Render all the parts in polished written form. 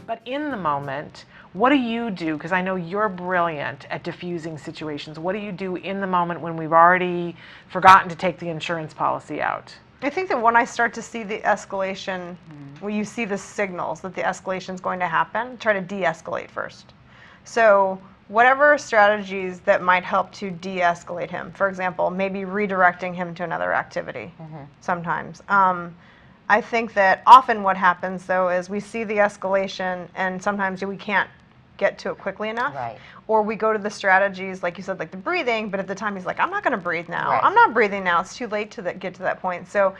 But in the moment, what do you do? Because I know you're brilliant at diffusing situations. What do you do in the moment when we've already forgotten to take the insurance policy out? I think that when I start to see the escalation, when you see the signals that the escalation is going to happen, try to de-escalate first. So whatever strategies that might help to de-escalate him, for example, maybe redirecting him to another activity sometimes. I think that often what happens, though, is we see the escalation and sometimes we can't get to it quickly enough. Right. Or we go to the strategies, like you said, like the breathing, but at the time he's like, I'm not going to breathe now. Right. I'm not breathing now. It's too late to get to that point. So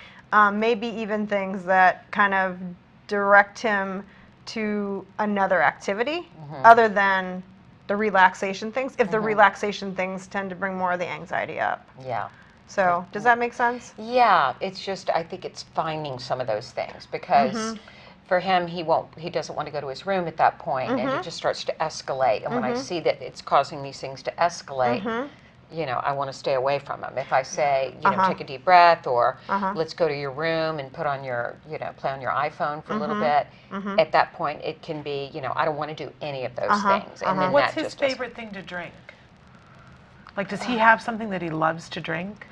maybe even things that kind of direct him to another activity other than the relaxation things, if the relaxation things tend to bring more of the anxiety up. Yeah. So does that make sense? Yeah, it's just, I think it's finding some of those things, because for him, he doesn't want to go to his room at that point, and it just starts to escalate. And when I see that it's causing these things to escalate, you know, I want to stay away from him. If I say, you know, take a deep breath, or let's go to your room and put on your, you know, play on your iPhone for a little bit, at that point it can be, you know, I don't want to do any of those things. And then What's that his just favorite thing to drink? Like, does he have something that he loves to drink?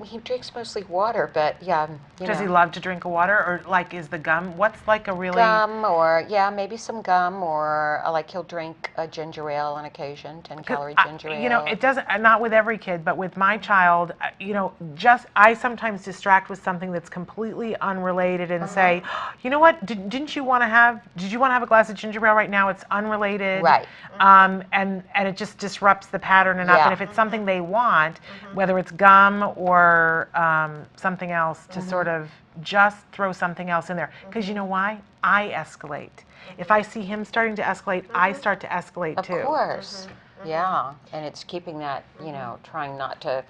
He drinks mostly water, but yeah. Does he love to drink water, or like is the gum? What's like a really gum, or yeah, maybe some gum, or like he'll drink a ginger ale on occasion, 10-calorie ginger ale. You know, it doesn't. Not with every kid, but with my child, you know, just I sometimes distract with something that's completely unrelated and say, you know what? Did you want to have a glass of ginger ale right now? It's unrelated, Right? And it just disrupts the pattern enough. Yeah. And if it's something they want, whether it's gum or something else, to sort of just throw something else in there. Because you know why? I escalate. If I see him starting to escalate, I start to escalate too. Of course. Yeah, and it's keeping that, you know, trying not to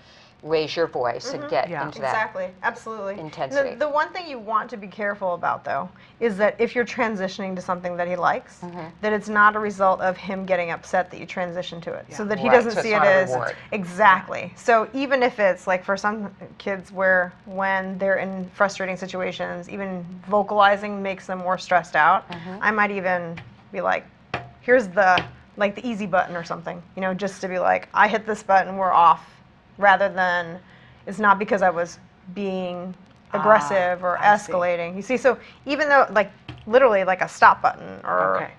raise your voice and get into that. Exactly, absolutely. Intensity. The one thing you want to be careful about, though, is that if you're transitioning to something that he likes, that it's not a result of him getting upset that you transition to it. So that he doesn't so see it's it not a as reward. exactly. So even if it's like for some kids where when they're in frustrating situations, even vocalizing makes them more stressed out, I might even be like, here's the easy button or something, you know, just to be like, I hit this button, we're off. Rather than, it's not because I was being aggressive or escalating. You see, so even though, like, literally like a stop button, or,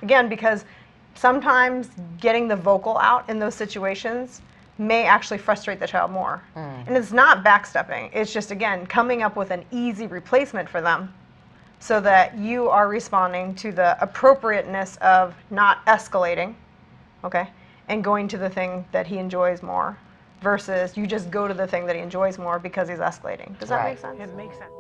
again, because sometimes getting the vocal out in those situations may actually frustrate the child more. And it's not backstepping. It's just, again, coming up with an easy replacement for them so that you are responding to the appropriateness of not escalating, okay, and going to the thing that he enjoys more, versus you just go to the thing that he enjoys more because he's escalating. Does that make sense? It makes sense.